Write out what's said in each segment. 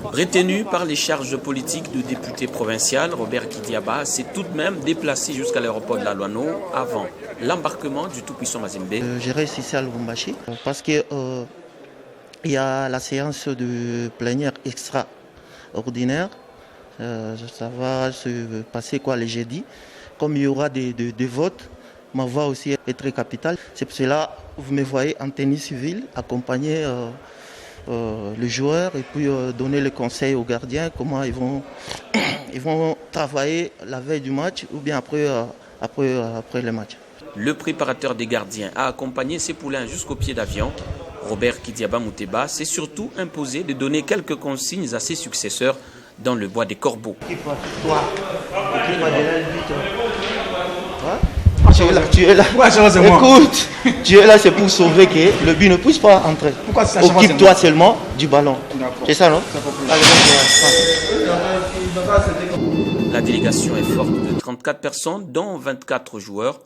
Retenu par les charges politiques du député provincial, Robert Kidiaba s'est tout de même déplacé jusqu'à l'aéroport de la Louano avant l'embarquement du tout-puissant Mazembe. J'ai réussi à Lubumbashi parce que il y a la séance de plénière extraordinaire. Ça va se passer le jeudi. Comme il y aura des votes, ma voix aussi est très capitale. C'est pour cela que vous me voyez en tenue civile, accompagner les joueurs et puis donner les conseils aux gardiens, comment ils vont travailler la veille du match ou bien après le match. Le préparateur des gardiens a accompagné ses poulains jusqu'au pied d'avion. Robert Kidiaba Mouteba s'est surtout imposé de donner quelques consignes à ses successeurs dans le bois des Corbeaux. Tu es là. Écoute, tu es là, c'est pour sauver que le but ne puisse pas entrer. Occupe-toi seulement du ballon. C'est ça, non? La délégation est forte de 34 personnes, dont 24 joueurs.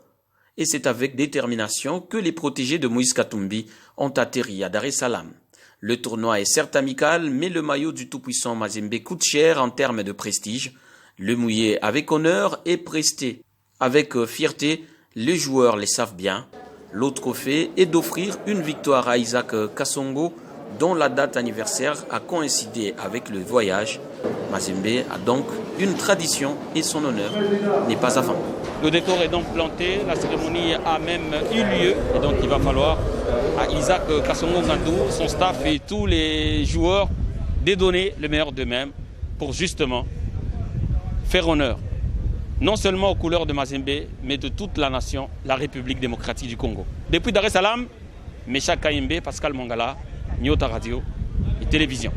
Et c'est avec détermination que les protégés de Moïse Katumbi ont atterri à Dar es Salaam. Le tournoi est certes amical, mais le maillot du tout-puissant Mazembe coûte cher en termes de prestige. Le mouiller avec honneur et presté avec fierté, les joueurs les savent bien. L'autre trophée est d'offrir une victoire à Isaac Kassongo, dont la date anniversaire a coïncidé avec le voyage. Mazembe a donc une tradition et son honneur n'est pas à vendre. Le décor est donc planté, la cérémonie a même eu lieu et donc il va falloir à Isaac Kassongo Ngandou, son staff et tous les joueurs dédonner le meilleur d'eux-mêmes pour justement faire honneur non seulement aux couleurs de Mazembe, mais de toute la nation, la République démocratique du Congo. Depuis Dar es Salaam, Mecha Kayembe, Pascal Mongala, Nyota Radio et Télévision.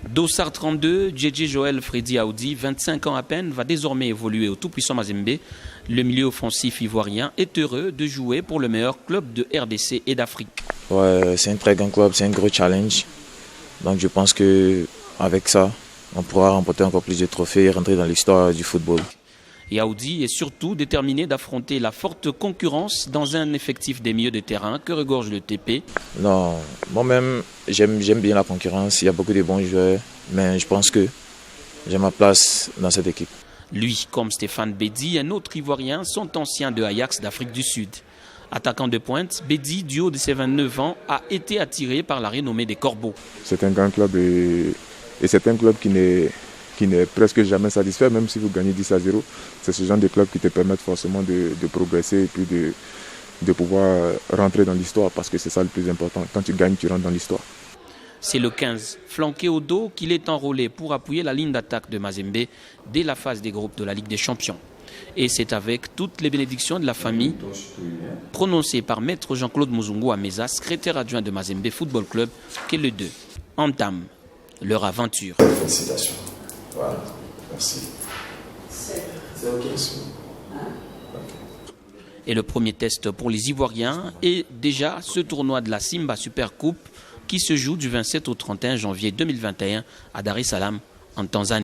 Dossard 32, JJ Joël Freddy Aoudi, 25 ans à peine, va désormais évoluer au tout-puissant Mazembe. Le milieu offensif ivoirien est heureux de jouer pour le meilleur club de RDC et d'Afrique. Ouais, c'est un très grand club, c'est un gros challenge. Donc je pense qu'avec ça, on pourra remporter encore plus de trophées et rentrer dans l'histoire du football. Et Aoudi est surtout déterminé d'affronter la forte concurrence dans un effectif des milieux de terrain que regorge le TP. Non, moi-même, j'aime bien la concurrence. Il y a beaucoup de bons joueurs, mais je pense que j'ai ma place dans cette équipe. Lui, comme Stéphane Bédi, un autre Ivoirien, sont anciens de Ajax d'Afrique du Sud. Attaquant de pointe, Bédi, du haut de ses 29 ans, a été attiré par la renommée des Corbeaux. C'est un grand club et c'est un club qui n'est presque jamais satisfait, même si vous gagnez 10-0. C'est ce genre de club qui te permettent forcément de progresser et puis de pouvoir rentrer dans l'histoire, parce que c'est ça le plus important. Quand tu gagnes, tu rentres dans l'histoire. C'est le 15, flanqué au dos, qu'il est enrôlé pour appuyer la ligne d'attaque de Mazembe dès la phase des groupes de la Ligue des Champions. Et c'est avec toutes les bénédictions de la famille prononcées par maître Jean-Claude Muzungu Ameza, secrétaire adjoint de Mazembe Football Club, que les deux entament leur aventure. Félicitations. Voilà, merci. C'est OK. Et le premier test pour les Ivoiriens est déjà ce tournoi de la Simba Super Coupe qui se joue du 27 au 31 janvier 2021 à Dar es Salaam en Tanzanie.